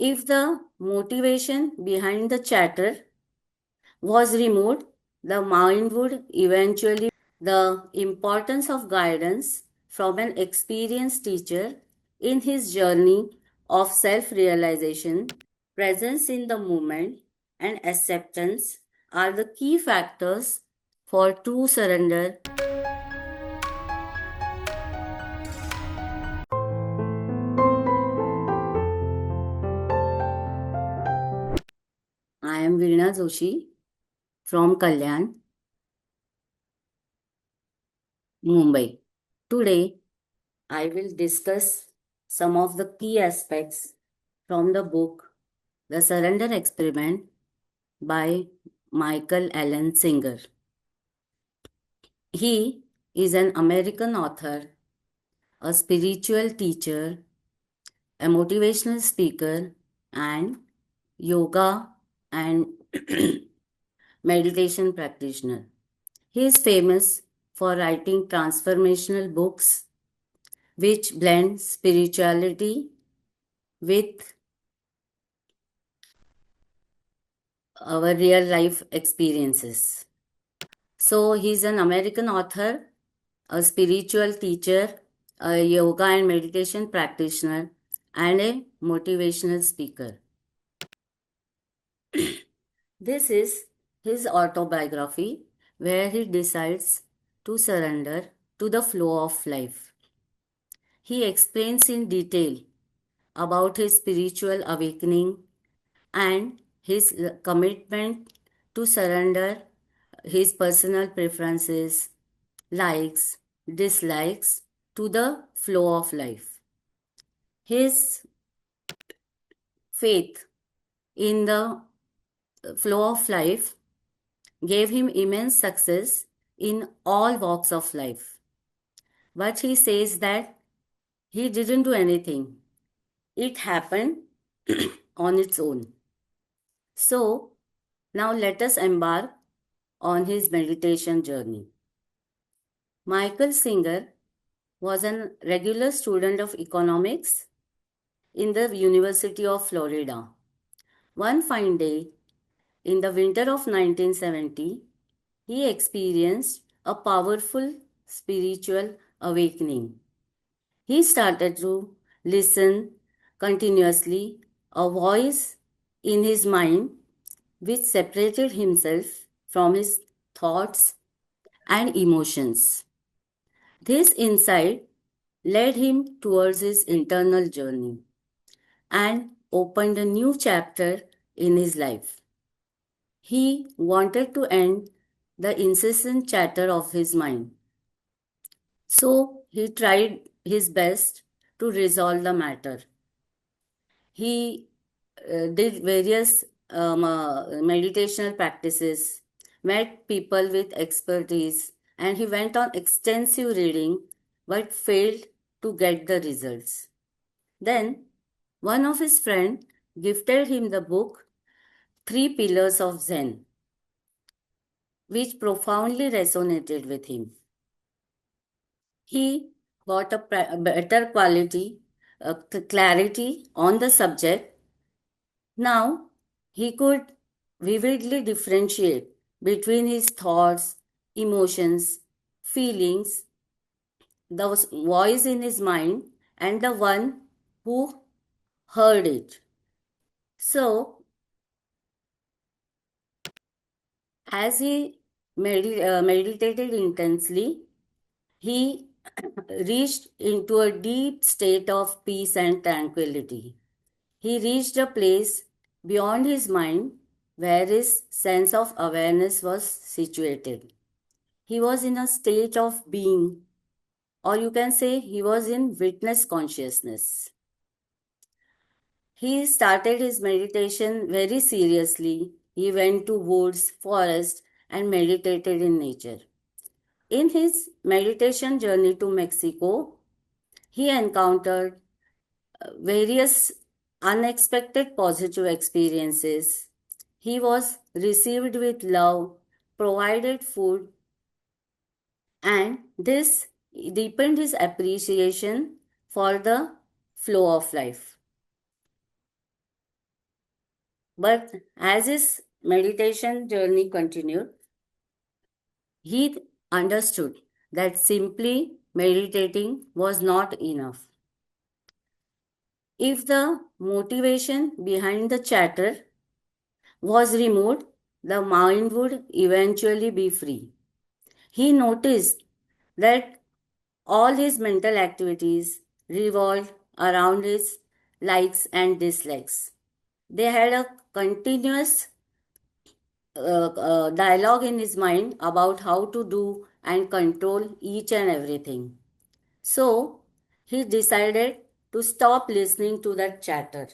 If the motivation behind the chatter was removed, the mind would eventually. The importance of guidance from an experienced teacher in his journey of self realization, presence in the moment, and acceptance are the key factors for true surrender. I am Veena Joshi from Kalyan, Mumbai. Today, I will discuss some of the key aspects from the book The Surrender Experiment by MichaelASinger. He is an American author, a spiritual teacher, a motivational speaker, and yoga and meditation practitioner. He is famous for writing transformational books which blend spirituality with our real life experiences. So, he's an American author, a spiritual teacher, a yoga and meditation practitioner, and a motivational speaker. This is his autobiography where he decides to surrender to the flow of life. He explains in detail about his spiritual awakening and his commitment to surrender his personal preferences, likes, dislikes to the flow of life. His faith in the flow of life gave him immense success in all walks of life. But he says that he didn't do anything, it happened on its own. So, now let us embark on his meditation journey. MichaelASinger was a regular student of economics in the University of Florida. One fine day, in the winter of 1970, he experienced a powerful spiritual awakening. He started to listen continuously, a voice in his mind which separated himself from his thoughts and emotions. This insight led him towards his internal journey and opened a new chapter in his life. He wanted to end the incessant chatter of his mind. So he tried his best to resolve the matter. He did various meditational practices, met people with expertise, and he went on extensive reading but failed to get the results. Then one of his friends gifted him the book Three Pillars of Zen, which profoundly resonated with him. He got a better clarity on the subject. Now he could vividly differentiate between his thoughts, emotions, feelings, the voice in his mind, and the one who heard it. So, as he meditated intensely, he reached into a deep state of peace and tranquility. He reached a place beyond his mind where his sense of awareness was situated. He was in a state of being, or you can say he was in witness consciousness. He started his meditation very seriously. He went to woods, forests, and meditated in nature. In his meditation journey to Mexico, he encountered various unexpected positive experiences. He was received with love, provided food, and this deepened his appreciation for the flow of life. But as his meditation journey continued, he understood that simply meditating was not enough. If the motivation behind the chatter was removed, the mind would eventually be free. He noticed that all his mental activities revolved around his likes and dislikes. They had a continuous dialogue in his mind about how to do and control each and everything. So he decided to stop listening to that chatter,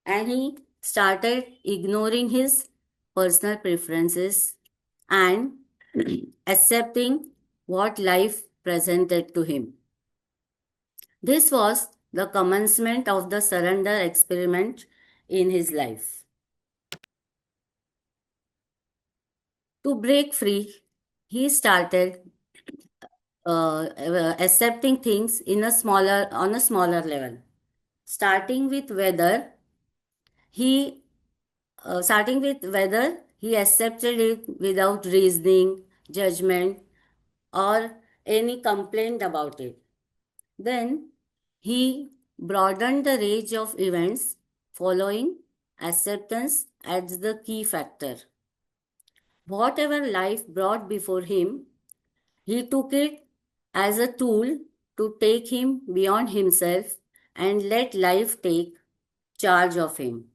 and he started ignoring his personal preferences and accepting what life presented to him. This was the commencement of the surrender experiment in his life. To break free, he started accepting things in a smaller on a smaller level, starting with whether he he accepted it without reasoning, judgment, or any complaint about it. Then he broadened the range of events following acceptance as the key factor. Whatever life brought before him, he took it as a tool to take him beyond himself and let life take charge of him.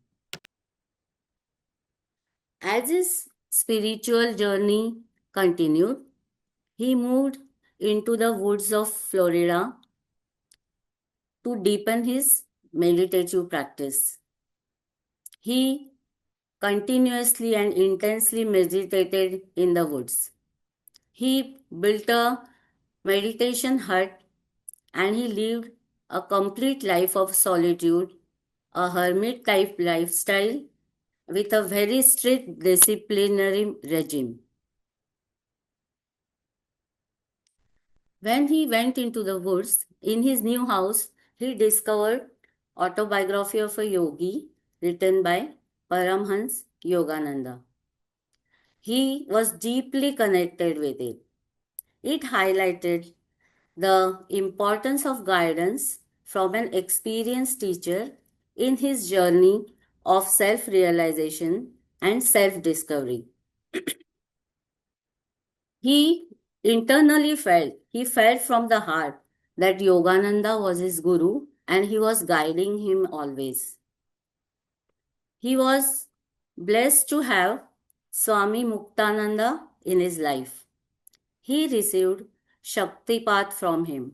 As his spiritual journey continued, he moved into the woods of Florida to deepen his meditative practice. He continuously and intensely meditated in the woods. He built a meditation hut and he lived a complete life of solitude, a hermit type lifestyle with a very strict disciplinary regime. When he went into the woods in his new house, he discovered Autobiography of a Yogi written by Paramhans Yogananda. He was deeply connected with it. It highlighted the importance of guidance from an experienced teacher in his journey of self realization and self discovery. He felt from the heart that Yogananda was his guru and he was guiding him always. He was blessed to have Swami Muktananda in his life. He received Shaktipat from him.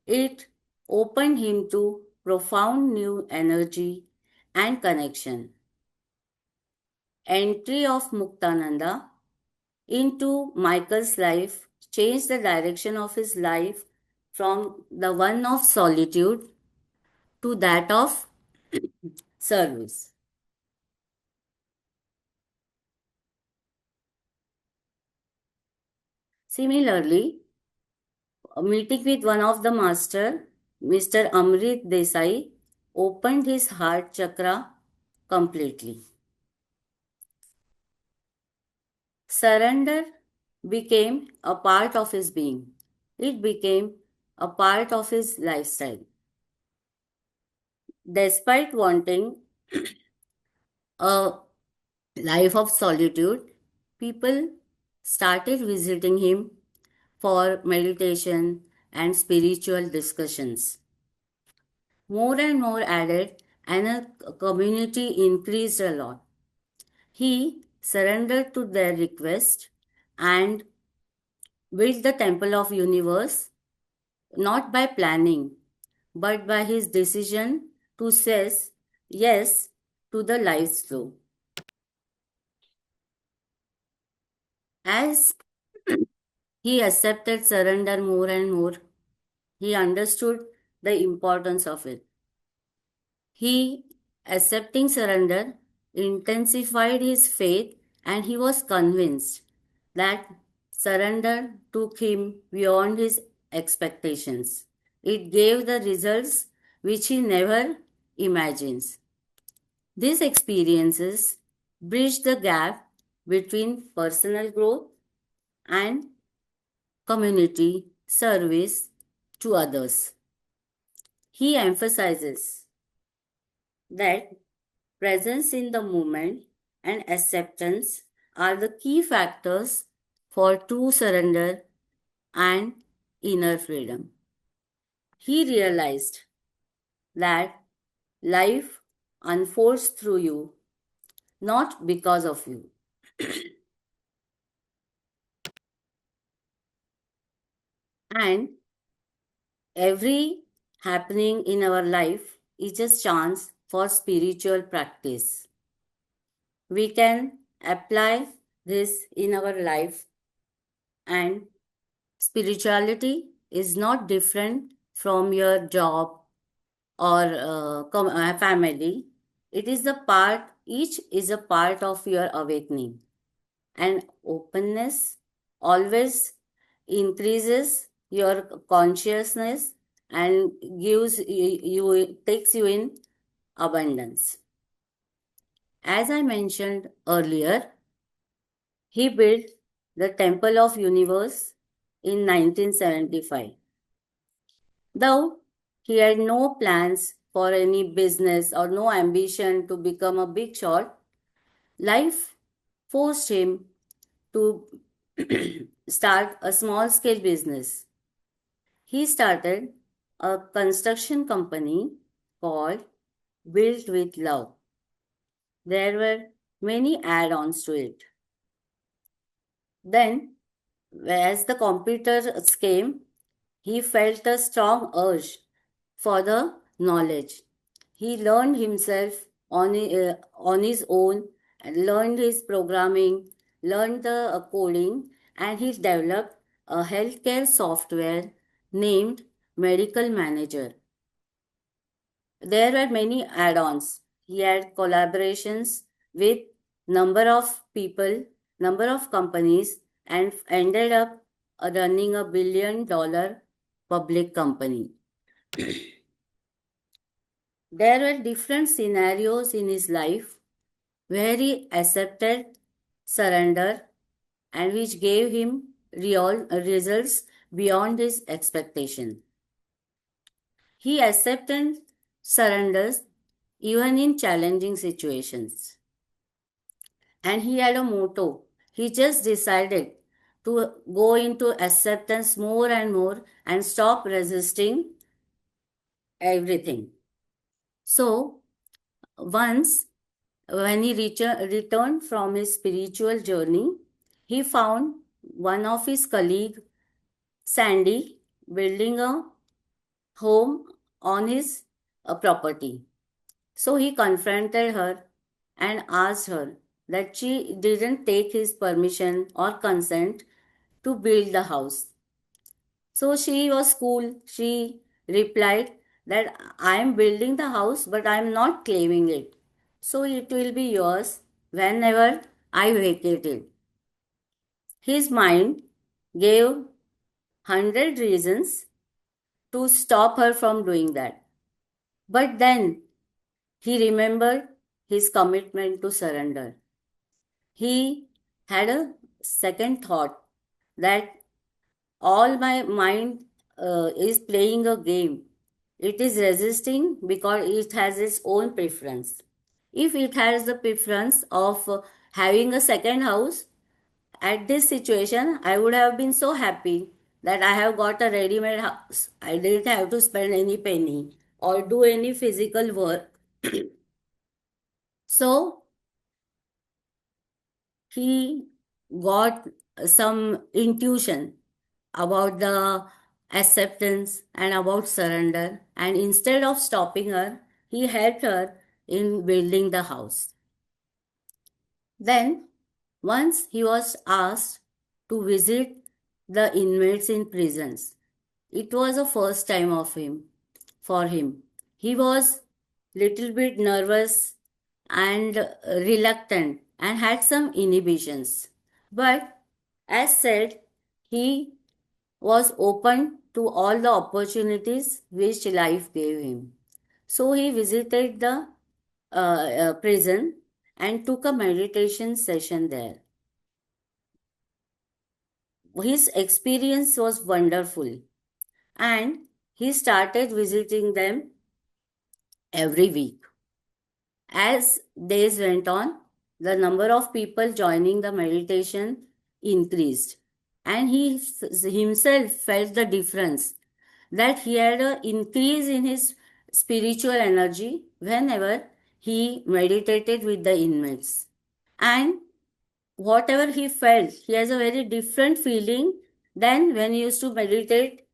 It opened him to profound new energy and connection. Entry of Muktananda into Michael's life changed the direction of his life from the one of solitude to that of service. Similarly, a meeting with one of the master, Mr. Amrit Desai, opened his heart chakra completely. Surrender became a part of his being. It became a part of his lifestyle. Despite wanting a life of solitude, people started visiting him for meditation and spiritual discussions. More and more added, and a community increased a lot. He surrendered to their request and built the temple of universe not by planning but by his decision to say yes to the life's flow. As he accepted surrender more and more, he understood the importance of it. He, accepting surrender, intensified his faith and he was convinced that surrender took him beyond his expectations. It gave the results which he never imagines. These experiences bridge the gap between personal growth and community service to others. He emphasizes that presence in the moment and acceptance are the key factors for true surrender and inner freedom. He realized that life unfolds through you, not because of you. And every happening in our life is a chance for spiritual practice. We can apply this in our life, and spirituality is not different from your job or family. It is a part, each is a part of your awakening. And openness always increases your consciousness and gives you takes you in abundance. As I mentioned earlier, he built the Temple of Universe in 1975. Though he had no plans for any business or no ambition to become a big shot, life forced him to start a small scale business. He started a construction company called Built with Love. There were many add ons to it. Then, as the computers came, he felt a strong urge for the knowledge. He learned himself on his own, and learned his programming, learned the coding, and he developed a healthcare software named Medical Manager. There were many add-ons. He had collaborations with number of people, number of companies, and ended up running $1 billion public company. There were different scenarios in his life where he accepted surrender and which gave him real results beyond his expectation. He accepted surrenders even in challenging situations. And he had a motto. He just decided to go into acceptance more and more and stop resisting everything. So, once when he returned from his spiritual journey, he found one of his colleague, Sandy, building a home on his property. So he confronted her and asked her that she didn't take his permission or consent to build the house. So she was cool. She replied that I am building the house, but I am not claiming it. So it will be yours whenever I vacate it. His mind gave 100 reasons to stop her from doing that. But then he remembered his commitment to surrender. He had a second thought that all my mind is playing a game. It is resisting because it has its own preference. If it has the preference of having a second house, at this situation, I would have been so happy that I have got a ready made house. I didn't have to spend any penny or do any physical work. So he got some intuition about the acceptance and about surrender, and instead of stopping her, he helped her in building the house. Then once he was asked to visit the inmates in prisons. It was a first time of him for him. He was little bit nervous and reluctant and had some inhibitions. But as said, he was open to all the opportunities which life gave him. So he visited the prison and took a meditation session there. His experience was wonderful, and he started visiting them every week. As days went on, the number of people joining the meditation increased, and he himself felt the difference, that he had an increase in his spiritual energy whenever he meditated with the inmates. And whatever he felt, he has a very different feeling than when he used to meditate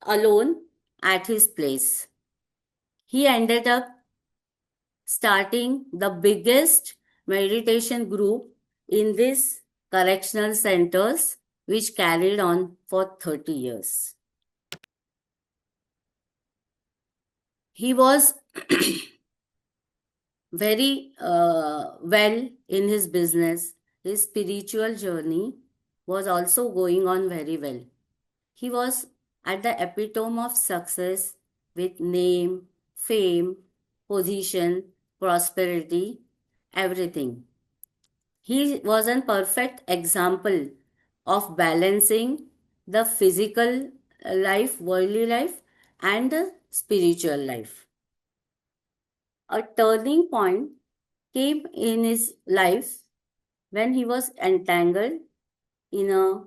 alone at his place. He ended up starting the biggest meditation group in these correctional centers, which carried on for 30 years. He was very well in his business. His spiritual journey was also going on very well. He was at the epitome of success with name, fame, position, prosperity, everything. He was a perfect example of balancing the physical life, worldly life, and the spiritual life. A turning point came in his life when he was entangled in a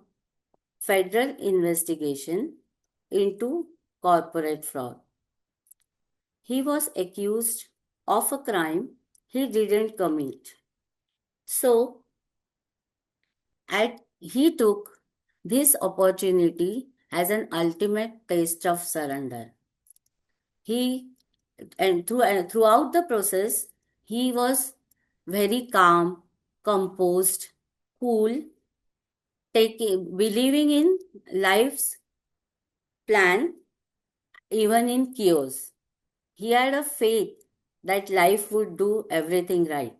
federal investigation into corporate fraud. He was accused of a crime he didn't commit. So, he took this opportunity as an ultimate taste of surrender. Throughout the process, he was very calm, composed, cool, believing in life's plan even in chaos. He had a faith that life would do everything right.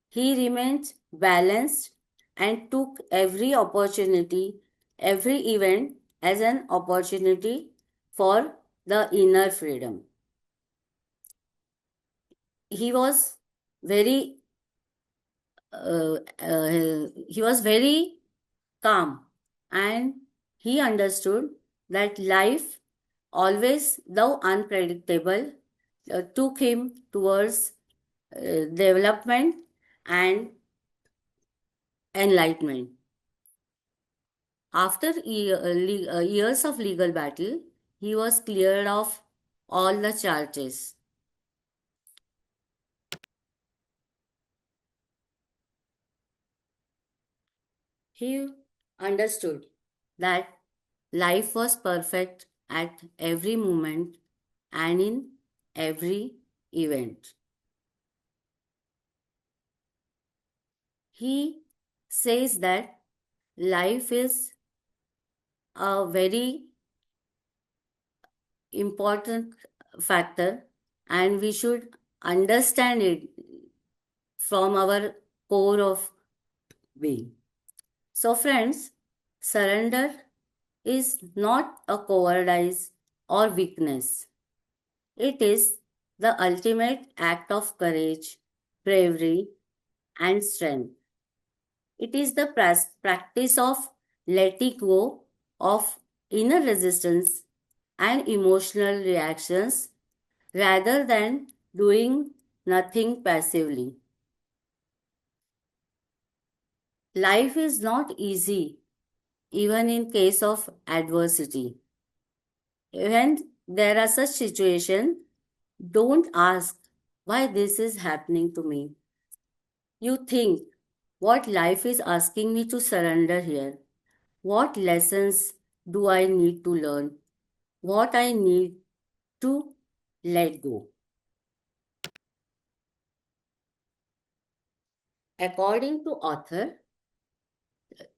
He remained balanced and took every opportunity, every event as an opportunity for the inner freedom. He was very he was very calm, and he understood that life, always though unpredictable, took him towards development and enlightenment. After years of legal battle, he was cleared of all the charges. He understood that life was perfect at every moment and in every event. He says that life is a very important factor, and we should understand it from our core of being. So, friends, surrender is not a cowardice or weakness. It is the ultimate act of courage, bravery, and strength. It is the practice of letting go of inner resistance and emotional reactions rather than doing nothing passively. Life is not easy, even in case of adversity. When there are such situations, don't ask why this is happening to me. You think, what life is asking me to surrender here? What lessons do I need to learn? What I need to let go? According to author,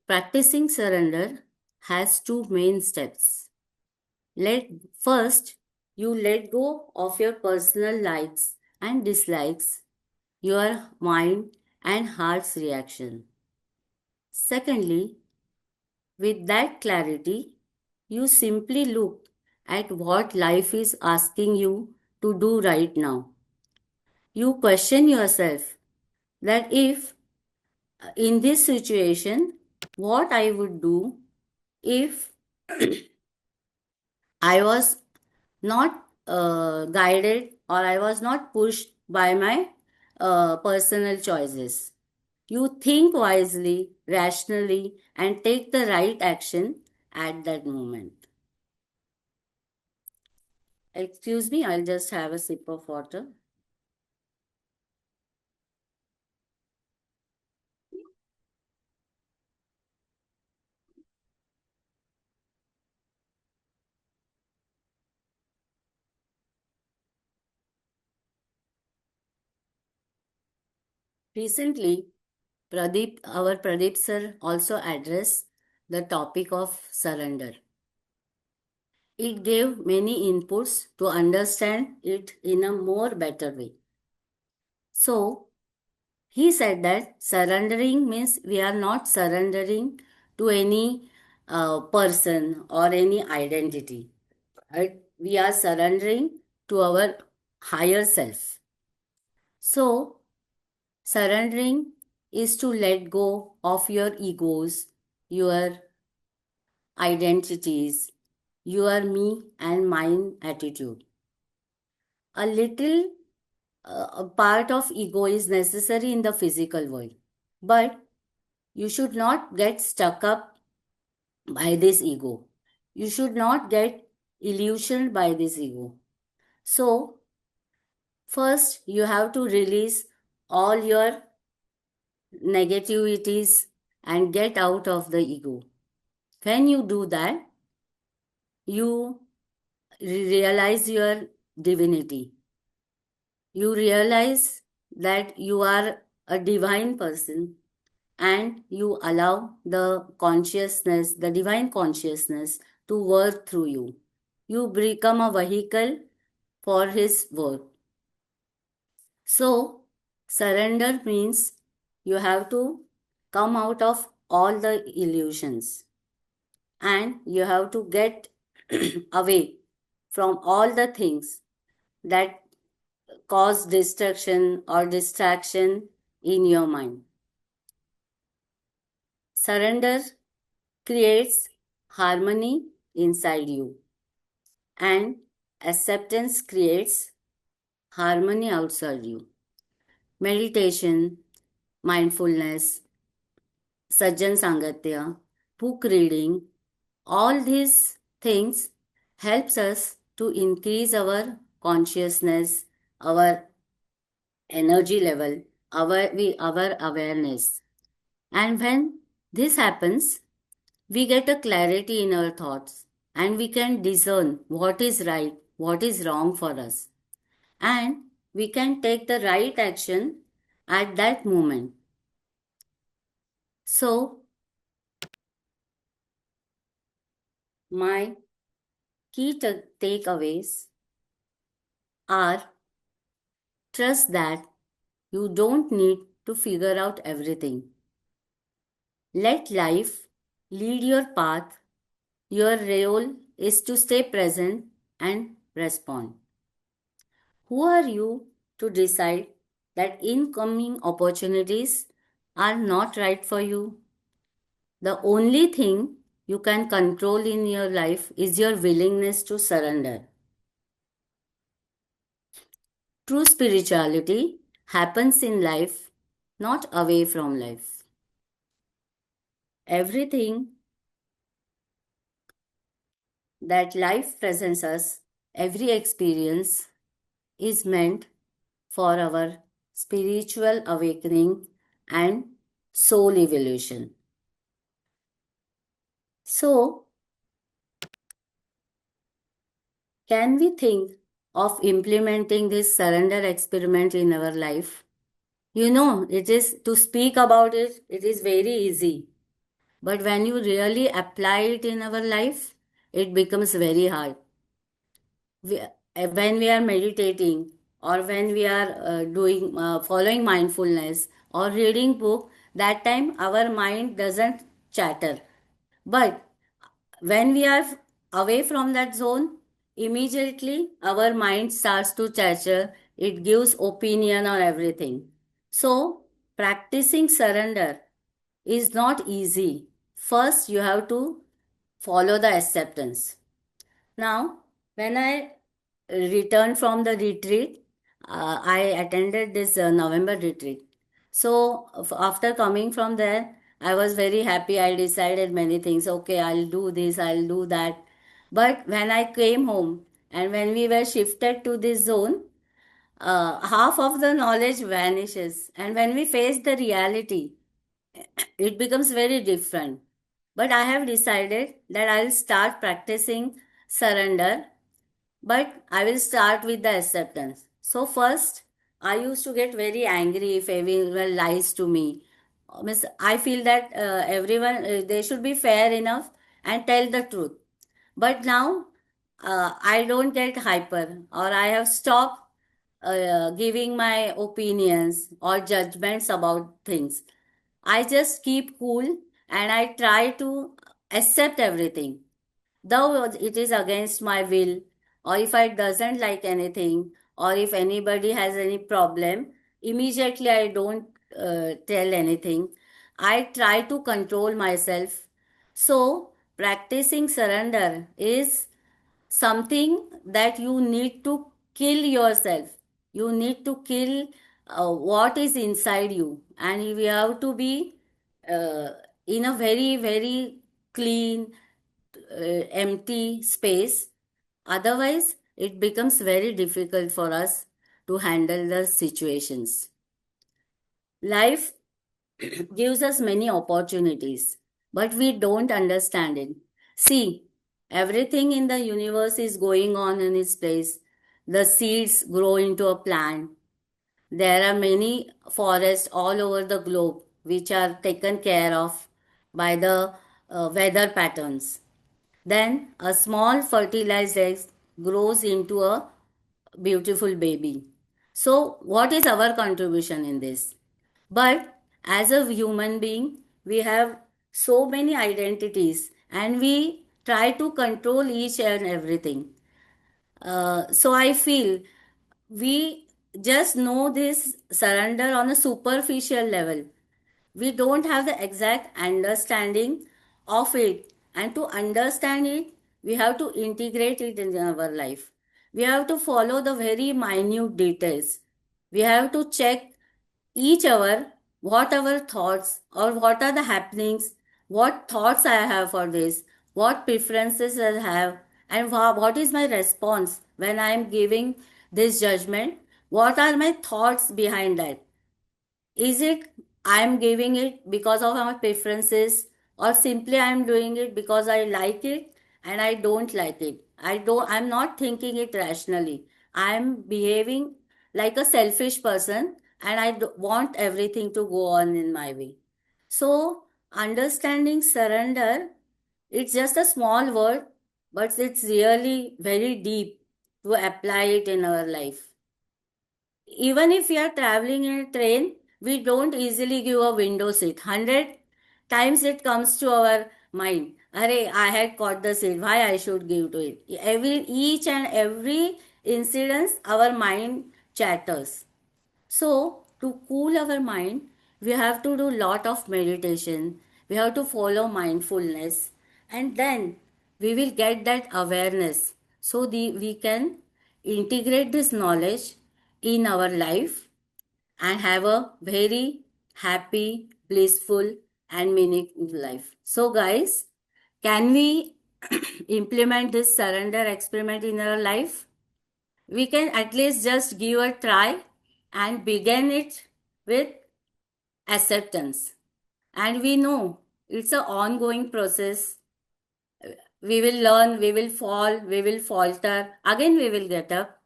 practicing surrender has two main steps. First, you let go of your personal likes and dislikes, your mind and heart's reaction. Secondly, with that clarity, you simply look at what life is asking you to do right now. You question yourself that if in this situation, what I would do if I was not guided or I was not pushed by my personal choices. You think wisely, rationally, and take the right action at that moment. Excuse me, I'll just have a sip of water. Recently, our Pradeep sir also addressed the topic of surrender. It gave many inputs to understand it in a more better way. So, he said that surrendering means we are not surrendering to any person or any identity. Right? We are surrendering to our higher self. So, surrendering is to let go of your egos, your identities, your me and mine attitude. A little a part of ego is necessary in the physical world, but you should not get stuck up by this ego. You should not get illusioned by this ego. So, first, you have to release all your negativities and get out of the ego. When you do that, you realize your divinity. You realize that you are a divine person and you allow the consciousness, the divine consciousness, to work through you. You become a vehicle for His work. So, surrender means you have to come out of all the illusions and you have to get away from all the things that cause destruction or distraction in your mind. Surrender creates harmony inside you, and acceptance creates harmony outside you. Meditation, mindfulness, Sajjan Sangatya, book reading, all these things helps us to increase our consciousness, our energy level, our awareness. And when this happens, we get a clarity in our thoughts and we can discern what is right, what is wrong for us. And we can take the right action at that moment. So, my key takeaways are: trust that you don't need to figure out everything. Let life lead your path. Your role is to stay present and respond. Who are you to decide that incoming opportunities are not right for you? The only thing you can control in your life is your willingness to surrender. True spirituality happens in life, not away from life. Everything that life presents us, every experience, is meant for our spiritual awakening and soul evolution. So, can we think of implementing this surrender experiment in our life? You know, it is to speak about it, it is very easy. But when you really apply it in our life, it becomes very hard. When we are meditating or when we are doing following mindfulness or reading book, that time our mind doesn't chatter. But when we are away from that zone, immediately our mind starts to chatter It gives opinion on everything. So, practicing surrender is not easy. First, you have to follow the acceptance. Now, when I returned from the retreat, I attended this November retreat. So, after coming from there, I was very happy. I decided many things. Okay, I'll do this, I'll do that. But when I came home and when we were shifted to this zone, half of the knowledge vanishes. And when we face the reality, it becomes very different. But I have decided that I'll start practicing surrender, but I will start with the acceptance. So, first, I used to get very angry if everyone lies to me. Means I feel that everyone, they should be fair enough and tell the truth. But now, I don't get hyper, or I have stopped giving my opinions or judgments about things. I just keep cool and I try to accept everything. Though it is against my will, or if I doesn't like anything, or if anybody has any problem, immediately I don't tell anything. I try to control myself. So, practicing surrender is something that you need to kill yourself. You need to kill what is inside you, and you have to be uh, in a very, very clean, empty space. Otherwise, it becomes very difficult for us to handle the situations. Life gives us many opportunities, but we don't understand it. See, everything in the universe is going on in its place. The seeds grow into a plant. There are many forests all over the globe which are taken care of by the weather patterns. Then a small fertilized egg grows into a beautiful baby. So, what is our contribution in this? But as a human being, we have so many identities and we try to control each and everything. So, I feel we just know this surrender on a superficial level. We don't have the exact understanding of it, and to understand it we have to integrate it in our life. We have to follow the very minute details. We have to check each hour what our thoughts or what are the happenings, what thoughts I have for this, what preferences I have, and what is my response when I am giving this judgment. What are my thoughts behind that? Is it I'm giving it because of my preferences, or simply I'm doing it because I like it and I don't like it? I'm not thinking it rationally. I'm behaving like a selfish person and want everything to go on in my way. So, understanding surrender, it's just a small word, but it's really very deep to apply it in our life. Even if we are traveling in a train, we don't easily give a window seat. 100 times it comes to our mind. Array, I had caught the seat. Why I should give to it? Each and every incidence, our mind chatters. So, to cool our mind, we have to do lot of meditation. We have to follow mindfulness, and then we will get that awareness. So, we can integrate this knowledge in our life and have a very happy, blissful, and meaningful life. So, guys, can we implement this surrender experiment in our life? We can at least just give a try and begin it with acceptance. And we know it's an ongoing process. We will learn, we will fall, we will falter, again, we will get up.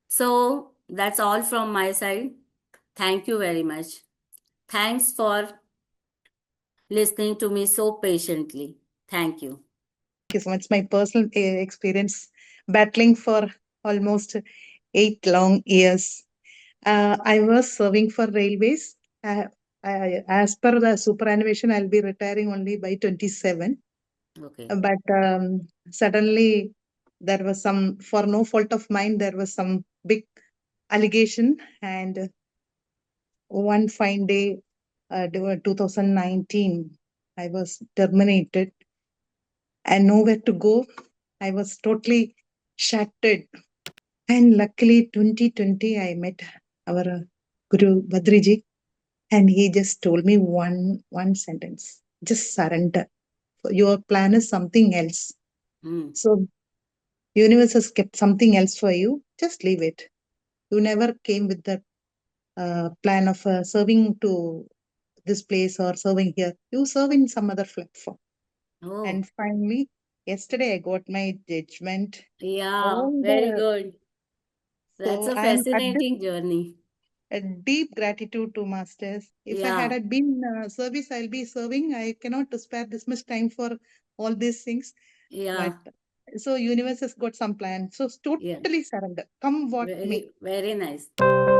So, that's all from my side. Thank you very much. Thanks for listening to me so patiently. Thank you. Thank you so much. My personal experience battling for almost 8 long years. I was serving for railways. As per the superannuation, I'll be retiring only by 27. Okay. But suddenly, there was some, for no fault of mine, there was some big allegation. And one fine day, 2019, I was terminated and nowhere to go. I was totally shattered. And luckily, 2020, I met our Guru Badriji, and he just told me one sentence: just surrender. Your plan is something else. Hmm. So universe has kept something else for you. Just leave it. You never came with the plan of serving to this place or serving here. You serve in some other platform. Oh, And finally, yesterday I got my judgment. yeah, All very the good. That's so a I'm at this fascinating journey. a deep gratitude to masters. If I Yeah, had been service, I'll be serving. I cannot spare this much time for all these things. yeah, But so universe has got some plan. So yeah. totally surrender. Come what may. Very, very nice.